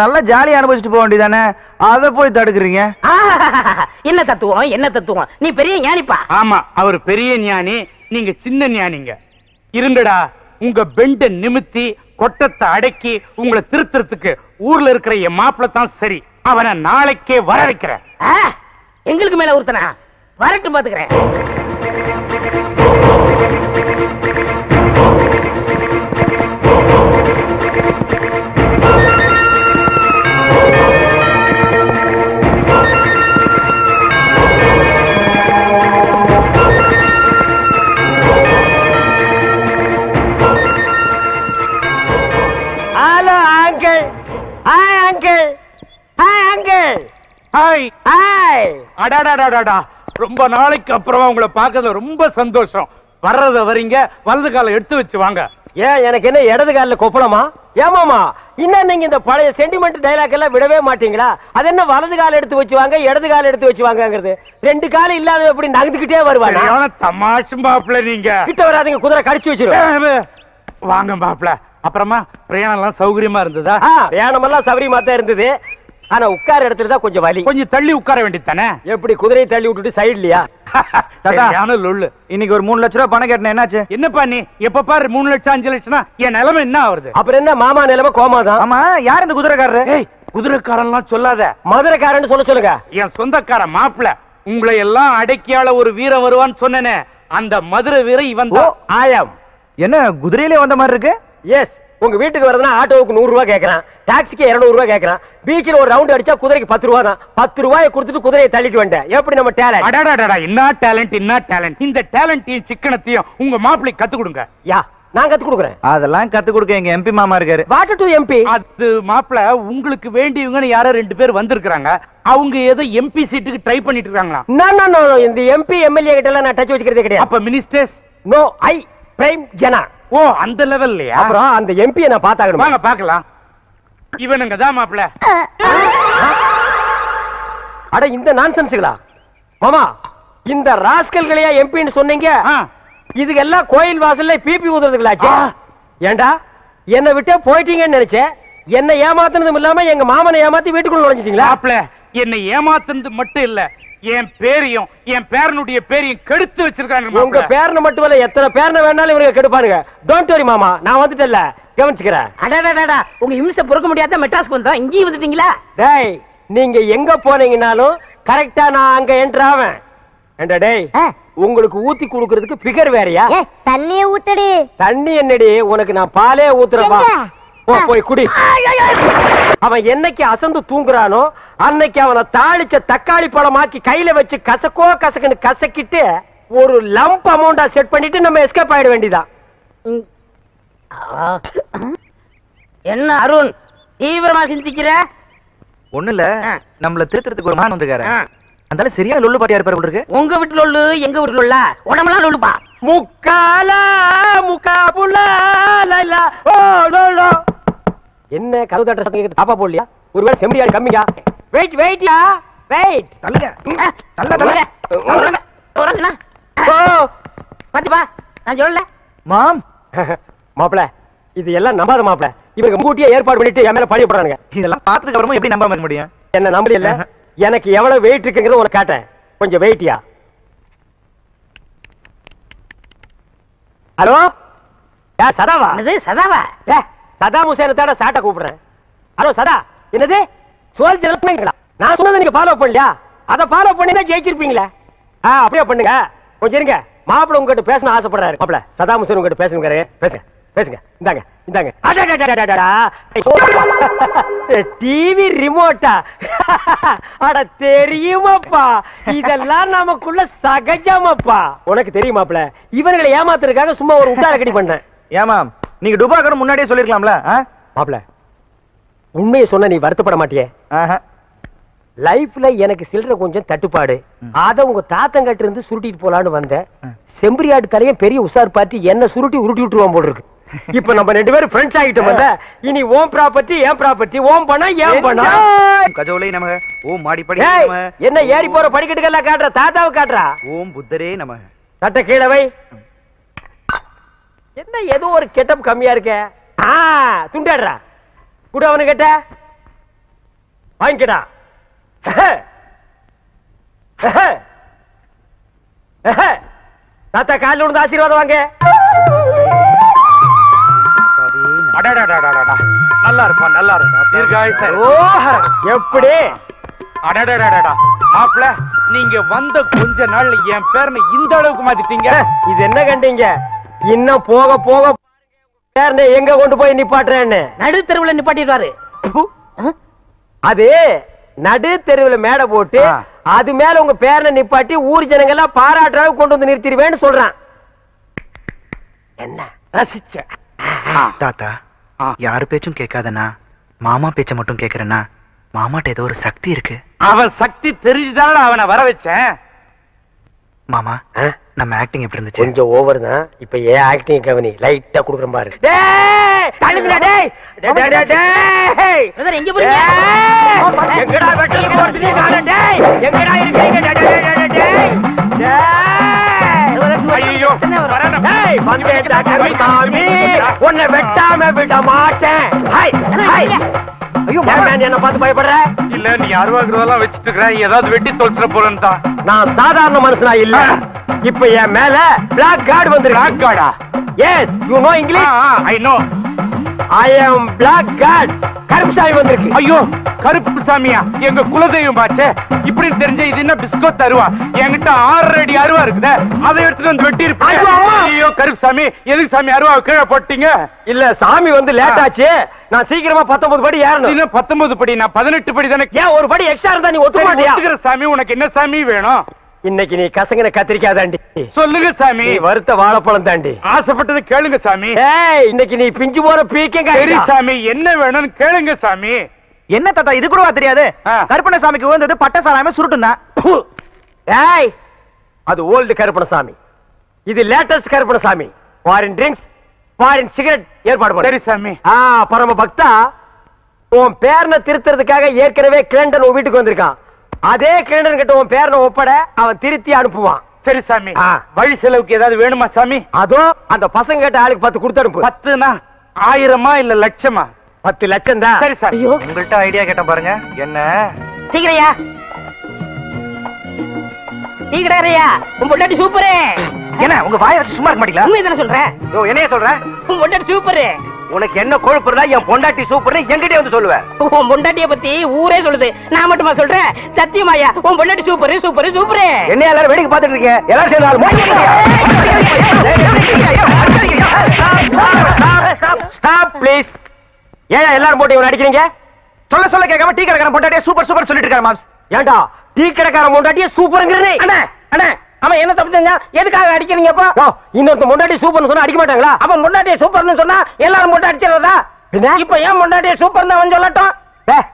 நல்லா ஜாலியா அனுபவிச்சுட்டு போக வேண்டியதானே, அத போய் தடுக்குறீங்க? என்ன தத்துவம், என்ன தத்துவம்? நீ பெரிய ஞானிப்பா. ஆமா, அவர் பெரிய ஞானி, நீங்க சின்ன ஞானிங்க. இருங்கடா, உங்க பெண்ட நிமித்தி கொட்டத்தை அடக்கி உங்களை திருத்துறதுக்கு ஊர்ல இருக்கிற என் மாப்பிள்ள தான் சரி. அவனை நாளைக்கே வர வைக்கிறேன். எங்களுக்கு மேல ஒருத்தனா வரட்டும், பாத்துக்கிறேன். Hello uncle. Hi uncle. Hi uncle. Hi. Hi. அடாடாடாடா, ரொம்ப நாளைக்கு அப்புறமா உங்களை பார்க்கறதுல ரொம்ப சந்தோஷம். வர்றத வரீங்க, வலது கால எடுத்து வச்சு வாங்க. ஏன், எனக்கு என்ன இடது காலில் கொப்பளமா? ஏமாமா, இன்னும் நீங்க இந்த பழைய சென்டிமெண்ட் டைலாக் எல்லாம் விடவே மாட்டீங்களா? அது என்ன வலது கால எடுத்து வச்சு வாங்க, இடது கால எடுத்து வச்சு வாங்கங்கிறது? ரெண்டு காலம் இல்லாத எப்படி நகர்ந்துகிட்டே வருவாங்க? தமாஷு மாப்பிள்ள, நீங்க கிட்ட வராதீங்க, குதிரை கடிச்சு வச்சிருவேன். வாங்க மாப்பிள்ள. அப்புறமா பிரயாணம் எல்லாம் சௌகரியமா இருந்ததா? பிரயாணம் எல்லாம் சௌகரியமா தான் இருந்தது. ஆனா உட்கார இடத்துல தான் கொஞ்சம் வலி. கொஞ்சம் தள்ளி உட்கார வேண்டியதானே? எப்படி குதிரையை தள்ளி விட்டுட்டு சைட்லயா? இன்னைக்கு ஒரு 3 லட்சம் ரூபாய் பணம் கேட்டேன், என்னாச்சு? என்னப்பா நீ எப்ப பாரு 3 லட்சம் 5 லட்சம்னா என் நிலைமை என்ன ஆகுது? அப்புறம் என்ன மாமா நிலைமை கோமாதான். ஆமா, யார் இந்த குதிரைக்காரரு? குதிரைக்காரன்லாம் சொல்லாத, மதுரைக்காரன்னு சொல்லுங்க. என் சொந்தக்கார மாப்பிள்ள. உங்களை எல்லாம் அடக்கியால ஒரு வீரன் வருவான்னு சொன்னேனே, அந்த மதுரை வீரன் இவன் தான். ஆயம். என்ன குதிரையிலே வந்த மாதிரி இருக்கு? எஸ். உங்க வீட்டுக்கு வரதுனா ஆட்டோவுக்கு 100 ரூபாய் கேட்கறான், டாக்ஸிக்கு 200 ரூபாய் கேட்கறான். பீச்சில் ஒரு ரவுண்ட் அடிச்சா குதிரைக்கு 10 ரூபாய் தான். 10 ரூபாயை கொடுத்துட்டு குதிரையை தள்ளிட்டு வந்தேன். எப்படி நம்ம டேலண்ட்? அடாடாடா, என்ன டேலண்ட், என்ன டேலண்ட்! இந்த டேலண்டையும் சிக்கனத்தையும் உங்க மாப்பிள்ளை கத்து கொடுங்க. யா, நான் கத்து கொடுக்குறேன். அதெல்லாம் கத்து கொடுக்க எங்க எம்பி மாமா இருக்காரு. What to MP? அது மாப்பிள்ள, உங்களுக்கு வேண்டியவங்கன்னு யாரோ 2 பேர் வந்திருக்காங்க. அவங்க ஏதோ எம்பி சீட்டுக்கு ட்ரை பண்ணிட்டு இருக்காங்களா? நோ, இந்த எம்பி எம்எல்ஏ கிட்ட எல்லாம் நான் டச் வச்சுக்கிறதே கிடையாது. அப்ப மினிஸ்டர்ஸ்? நோ, ஐ பிரைம் ஜனா. ஓ, அந்த லெவல்லயா? அப்புறம் அந்த எம்பியை நான் பார்த்தாகணும். வாங்க பார்க்கலாம். இவனுங்க தான் மாப்பிள்ள. அட, இந்த நான்சென்ஸ்களா மாமா? இந்த ராஸ்கல்களையா எம்பின்னு சொன்னீங்க? இதுக்கெல்லாம் கோயில் வாசல்ல பிபி ஊதுறதுங்களாச்சு. ஏண்டா, என்னை விட்டே போயிட்டீங்கன்னு நினைச்சேன். என்ன ஏமாத்துனதும் இல்லாம எங்க மாமனை ஏமாத்தி வீட்டுக்குள்ள நுழைஞ்சிட்டீங்களா? மாப்பிள்ள, என்னை ஏமாத்துனது மட்டும் இல்ல, என் பேரையும் என் பேரனுடைய பேரையும் கெடுத்து வச்சிருக்காங்க. உங்க பேரனை மட்டும் இல்ல, எத்தனை பேரனை வேணாலும் இவங்க கெடுப்பானுங்க. டோன்ட் வரி மாமா, நான் வந்துட்டேன்ல, கவனிச்சுக்கிறேன். அடடடடா, உங்க இம்சை பொறுக்க முடியாத மெட்ராஸ்க்கு வந்தா இங்கேயும் வந்துட்டீங்களா? டேய், நீங்க எங்க போனீங்கனாலும் கரெக்டா நான் அங்க என்டர் ஆவேன். ஏண்டா டேய், உங்களுக்கு ஊத்தி குடுக்கிறதுக்கு பிகர் வேறயா? தண்ணிய ஊத்தடி. தண்ணி என்னடி, உனக்கு நான் பாலே ஊத்துறப்பா. போய் குடி. அவன் என்னைக்கு அசந்து தூங்குறானோ அன்னைக்கு அவனை தாளிச்ச தக்காளி பழமாக்கி கையில வச்சு கசக்குன்னு கசக்கிட்டு ஒரு லம்ப் அமௌண்டா செட் பண்ணிட்டு நம்ம எஸ்கேப் ஆயிட வேண்டியதான். என்ன அருண் தீவிரமா சிந்திக்கிற? ஒண்ணு இல்ல, நம்மள திருத்துறதுக்கு ஒரு மான் வந்துக்காரு. அந்த சரியா லொல்லு பாட்டியா இருப்பாரு போல இருக்கு. உங்க வீட்டுல லொல்லு, எங்க வீட்டுல லொல்லா, உடம்பெல்லாம் லொல்லுப்பா. முக்காலா முக்காபுலா லைலா ஓ லோலோ. என்ன கதவு தட்ட சத்தம் கேக்குது? பாப்பா போடலையா? ஒருவேளை செம்பரியாடி கம்மியா? வெயிட்யா, வெயிட். தள்ளுங்க, தள்ளுங்க. ஓ, பாத்திப்பா, நான் சொல்லல மாம். மாப்ள, இது எல்லாம் நம்பாத மாப்ள. இவங்க முன்கூட்டியே ஏற்பாடு பண்ணிட்டு என் மேல பழி போடுறானுங்க. இதெல்லாம் பார்த்ததுக்கு அப்புறமா எப்படி நம்பாம இருக்க முடியும்? என்ன நம்பல? எனக்கு எவ்வளவு வெயிட் இருக்குங்கிறது உனக்கு காட்டேன். கொஞ்சம் வெயிட்யா. ஹலோ, சதாவா? சதாவா? சதாம் ஹுசேனை தேட சாட்டை கூப்பிடுறேன். ஹலோ சதா, என்னது சோல்ஜர்? நான் சொன்னதை நீங்க ஃபாலோ பண்ணலையா? அதை ஃபாலோ பண்ணி தான் ஜெயிச்சிருப்பீங்களா? அப்படியே பண்ணுங்க. கொஞ்சம் இருங்க, மாப்பிள்ள உங்ககிட்ட பேசணும் ஆசைப்படுறாரு. மாப்பிள்ள, சதாம் ஹுசேன் உங்ககிட்ட பேசுங்க. பேசுங்க. இந்தாங்க. டிவி ரிமோட்டா? அட தெரியுமாப்பா, இதெல்லாம் நமக்குள்ள சகஜமாப்பா. உனக்கு தெரியுமாப்ல, இவர்களை ஏமாத்துறதுக்காக சும்மா ஒரு உட்டார கடி பண்றேன். ஏமா நீங்க டுபாக்கர் முன்னாடியே சொல்லிருக்கலாம்ல? மாப்ள, உண்மையை சொன்ன நீ வருத்தப்பட மாட்டியே? லைஃப்ல எனக்கு சில்லற கொஞ்சம் தட்டுப்பாடு. அத உங்க தாத்தங்கிட்ட இருந்து சுருட்டிட்டு போலான்னு வந்தேன். செம்பரியாடு தலையும் பெரிய உசார் பார்ட்டி என்ன சுருட்டி உருட்டி விட்டுருவான் போல இருக்கு. இப்ப நம்ம 2 பேரும் ஃப்ரெண்ட்ஸ் ஆகிட்டோம். இனி ஓம் ப்ராப்பர்ட்டி ஏன் ப்ராப்பர்ட்டி, ஓம் பண்ணா ஏன் பண்ணா. கஜோலை நமக. ஓம் மாடிப்படி. என்ன ஏறி போற படிக்கட்டுக்கெல்லாம் காட்டுற? தாத்தாவை காட்டுறா. ஓம் புத்தரே நமக. தட்ட கீழே வை. என்ன ஏதோ ஒரு கெட்டப் கம்மியா இருக்க? துண்டாடுறா. கூட அவனு கேட்ட வாங்கிக்கடா. தாத்தா காலில் விழுந்து ஆசீர்வாதம் வாங்க. நல்லா இருப்பா, நல்லா இருக்கும். எப்படி மாப்பிள, நீங்க வந்த கொஞ்ச நாள்ல என் பேரனை இந்த அளவுக்கு மாத்திட்டீங்க. இது என்ன கண்டீங்க? இன்னும் போக போக பேரனை எங்க கொண்டு போய் நிப்பாட்டுறேன்னு நடு தெருவுல நிப்பாட்டிடுவாரு. அது நடு தெருவுல மேடை போட்டு அது மேல உங்க பேரனை நிப்பாட்டி ஊர் ஜனங்க எல்லாம் பாராட்டுற அளவுக்கு கொண்டு வந்து நிறுத்திடுவேன்னு சொல்றான். என்ன ரசிச்ச தாத்தா, யாரு பேச்சும் கேட்காதனா, மாமா பேச்ச மட்டும் கேக்குறேன்னா, மாமாட்ட ஏதோ ஒரு சக்தி இருக்கு. அவன் சக்தி தெரிஞ்சுதான அவனை வர வச்சேன். மாமா, நம்ம ஆக்டிங் எப்படி இருந்துச்சு? கொஞ்சம் ஓவர் தான். இப்ப ஏன் ஆக்டிங் கவனி லைட்டா குடுக்குறேன் பாரு. எங்க போறீங்க? எங்கடா வெட்டல போறது நானே? டேய் எங்கடா இருக்கீங்க? ஐயோ, டேய் வந்தேடா கருமாமி, உன்னை வெட்டாம விட மாட்டேன். Hi hi. ஐயோ மேன், என்ன பார்த்து பயப்படுற? இல்ல, நீ அருவாக்குறதெல்லாம் வச்சிட்டு இருக்க, ஏதாவது வெட்டி தொலைச்சிட போறேன்னு தான். நான் சாதாரண மனுஷனா இல்ல. இப்ப என் மேல பிளாக் கார்டு வந்து. பிளாக் கார்டா? Yes, you know English. I know. I am black card. Karuppusamy வந்திருக்கு. ஐயோ, கருப்பு சாமியா? எங்க குலதெய்வம் பாச்சே. இப்படி தெரிஞ்ச இது என்ன பிஸ்கோத் அருவா? என்கிட்ட 6 அடி அருவா இருக்குதே, அதை எடுத்துட்டு வந்து வெட்டி இருப்பேன். ஐயோ கருப்பு சாமி, எதுக்கு சாமி அருவா கீழே போட்டீங்க? இல்ல, சாமி வந்து லேட் ஆச்சு. நான் சீக்கிரமா 19 படி ஏறணும். 19 படி? நான் 18 படி தானே. ஏன் ஒரு படி எக்ஸ்ட்ரா இருந்தா நீ ஒத்துக்க மாட்டியா? சாமி, உனக்கு என்ன சாமி வேணும்? இன்னைக்கு நீ கசங்கின கத்திரிக்காய் தாண்டி. சொல்லுங்க சாமி. நீ வறுத்த வாழைப்பழம் தாண்டி. ஆசைப்பட்டது கேளுங்க சாமி. ஏய், இன்னைக்கு நீ பிஞ்சு போற பீக்கங்க. சரி சாமி, என்ன வேணும்னு கேளுங்க சாமி. என்ன தாத்தா, இது கூடவா தெரியாது? கருப்பண சாமிக்கு வந்தது பட்ட சாராம சுருட்டும் தான். ஏய், அது ஓல்டு கருப்பணசாமி, இது latest Karuppanasamy. Foreign drinks, foreign cigarette ஏற்பாடு பண்ணு. சரி சாமி. பரம பக்தா, உன் பேரனை திருத்துறதுக்காக ஏற்கனவே கிளண்டன் உன் வீட்டுக்கு வந்திருக்கான். அதே கிளண்டன் கிட்ட உன் பேரனை ஒப்பட, அவன் திருத்தி அனுப்புவான். சரி சாமி. வழி செலவுக்கு ஏதாவது வேணுமா சாமி? அதோ அந்த பசங்க கிட்ட ஆளுக்கு 10 கொடுத்து அனுப்பு. 10னா 1000மா இல்ல லட்சமா? 10 லட்சம் தான். சரி சார். உங்கள்ட்ட ஐடியா கேட்டேன் பாருங்க. என்ன சீக்கிரையா, டீ கடையா? உன் பொண்டாட்டி சூப்பரு. என்ன உங்க வாயை வச்சு சும்மா இருக்க மாட்டீங்களா? உண்மையை தானே சொல்றேன். என்னைய சொல்ற? உன் பொண்டாட்டி சூப்பரு. உனக்கு என்ன கொழுப்புறா? என் பொண்டாட்டி சூப்பர்னு என்கிட்டே வந்து சொல்லுவேன். உன் பொண்டாட்டிய பத்தி ஊரே சொல்லுது, நான் மட்டுமா சொல்றேன்? சத்தியமாயா, உன் பொண்டாட்டி சூப்பரு சூப்பரு சூப்பரு. என்ன எல்லாரும் வேடிக்கை பார்த்துட்டு இருக்கீங்க? எல்லாரும் ஸ்டாப் ப்ளீஸ். ஏன் எல்லாரும் போட்டு இவனை அடிக்கிறீங்க? சொல்ல சொல்ல கேட்காம டீ கடைக்காரன் பொண்டாட்டியே சூப்பர் சூப்பர் சொல்லிட்டு இருக்காரு மாம்ஸ். ஏண்டா டீ கடைக்காரன் பொண்டாட்டியே சூப்பர்ங்கறனே? அண்ணா அண்ணா, அவன் என்ன தப்பு செஞ்சா? எதுக்காக அடிக்கிறீங்கப்பா? இன்னொருத்த பொண்டாட்டி சூப்பர்னு சொன்னா அடிக்க மாட்டாங்களா? அவன் பொண்டாட்டிய சூப்பர்னு சொன்னா எல்லாரும் போட்டு அடிச்சிடறதா? இப்ப ஏன் பொண்டாட்டிய சூப்பர்னு அவன் சொல்லட்டும்.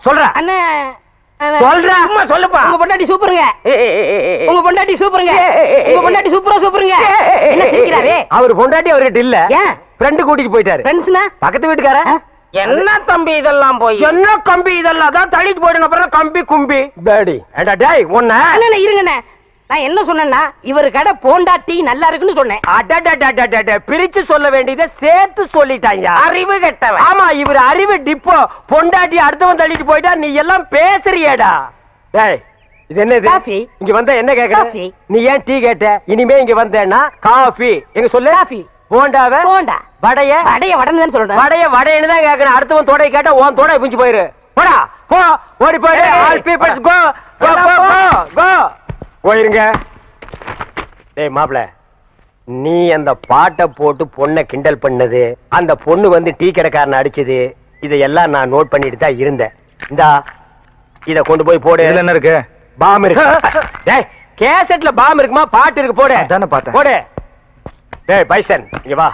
சொல்ற அண்ணா சொல்ற, அம்மா சொல்லுப்பா. உங்க பொண்டாட்டி சூப்பருங்க. உங்க பொண்டாட்டி சூப்பருங்க. உங்க பொண்டாட்டி சூப்பரா சூப்பருங்க. என்ன சிரிக்கிறாரே? அவர் பொண்டாட்டி அவர்கிட்ட இல்ல. ஏன்? ஃப்ரெண்ட் கூட்டிட்டு போயிட்டாரு. ஃப்ரெண்ட்ஸ்னா பக்கத்து வீட்டுக்கார. என்ன தம்பி இதெல்லாம் போய்? என்ன கம்பி இதெல்லாம் தான் தள்ளிட்டு போயிடும். அப்புறம் கம்பி கும்பி டாடி. ஏண்டா டேய் ஒண்ணே. அண்ணா இருங்கண்ணே, நான் என்ன சொன்னேன்னா இவர் கடை போண்டா டீ நல்லா இருக்குன்னு சொன்னேன். அடடடடடட, பிரிச்சு சொல்ல வேண்டியதை சேர்த்து சொல்லிட்டாங்க. அறிவு கெட்டவன். ஆமா, இவர் அறிவு டிப்போ. பொண்டாட்டி அடுத்தவன் தள்ளிட்டு போயிட்டா நீ எல்லாம் பேசுறியேடா. டேய் இது என்னது? காஃபி. இங்க வந்தா என்ன கேக்குற? காஃபி. நீ ஏன் டீ கேட்ட? இனிமே இங்க வந்தேன்னா காஃபி. எங்க சொல்லு. காஃபி. போண்டாவே போண்டா. வடைய வடைய வடன்னு சொல்றேன். வடைய வடைன்னு தான் கேக்குறேன். அடுத்தவன் தோடை கேட்டா உன் தோடை பிஞ்சு போயிரு. போடா போ, ஓடி போயிடு. ஆல் பீப்பிள்ஸ் கோ கோ கோ கோ. போயிருங்க. டேய் மாப்ள, நீ அந்த பாட்டை போட்டு பொண்ணை கிண்டல் பண்ணது, அந்த பொண்ணு வந்து டீ கடைக்காரனை அடிச்சது, இதையெல்லாம் நான் நோட் பண்ணிட்டு தான் இருந்தேன். இந்தா இத கொண்டு போய் போடு. இதுல என்ன இருக்கு? பாம் இருக்கு. டேய் கேசட்ல பாம் இருக்குமா? பாட்டு இருக்கு, போடு. அதானே பார்த்தேன். போடு. டேய் பைசன் இங்க வா.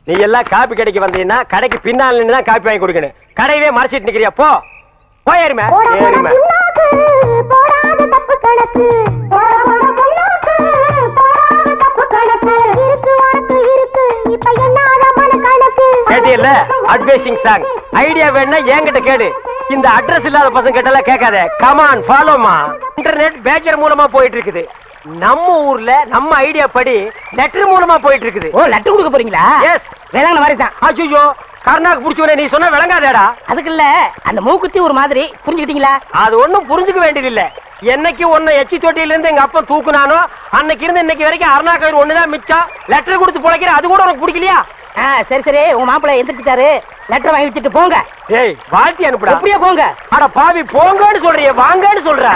நீ எல்லாம் காப்பி கடைக்கு வந்தீங்கன்னா கடைக்கு பின்னால நின்னு தான் காப்பி வாங்கி கொடுக்கணும். கடையவே மறைச்சிட்டு நிக்கிறியா? போ போயிருமே. ஏறுமே. கேட்டியல்ல அட்வைசிங் சாங். ஐடியா வேணா என்கிட்ட கேளு. இந்த அட்ரஸ் இல்லாத பசங்க கிட்ட எல்லாம் கேட்காத. கமான் ஃபாலோமா. இன்டர்நெட் பேஜர் மூலமா போயிட்டு இருக்குது. நம்ம ஊர்ல நம்ம ஐடியா படி லெட்டர் மூலமா போயிட்டு இருக்குது. ஓ, லெட்டர் கொடுக்க போறீங்களா? எஸ். வேளாங்க மாதிரி தான். அச்சோ, கர்நாக்கு புடிச்சவனே நீ சொன்ன விளங்காதேடா. அதுக்கு இல்ல அந்த மூக்குத்தி ஒரு மாதிரி புரிஞ்சுக்கிட்டீங்களா? அது ஒண்ணும் புரிஞ்சுக்க வேண்டியது இல்ல. என்னைக்கு உன்னை எச்சி தொட்டியில இருந்து எங்க அப்பா தூக்குனானோ அன்னைக்கு இருந்து இன்னைக்கு வரைக்கும் அருணா கயிறு ஒண்ணுதான் மிச்சம். லெட்டர் கொடுத்து பிழைக்கிற அது கூட உனக்கு பிடிக்கலையா? சரி சரி, உங்க மாப்பிள்ளை எந்திரிச்சிட்டாரு, லெட்டர் வாங்கி வச்சுட்டு போங்க. ஏய் வாழ்த்தி அனுப்புடா. அப்படியே போங்க. அட பாவி, போங்கன்னு சொல்றியே, வாங்கன்னு சொல்ற.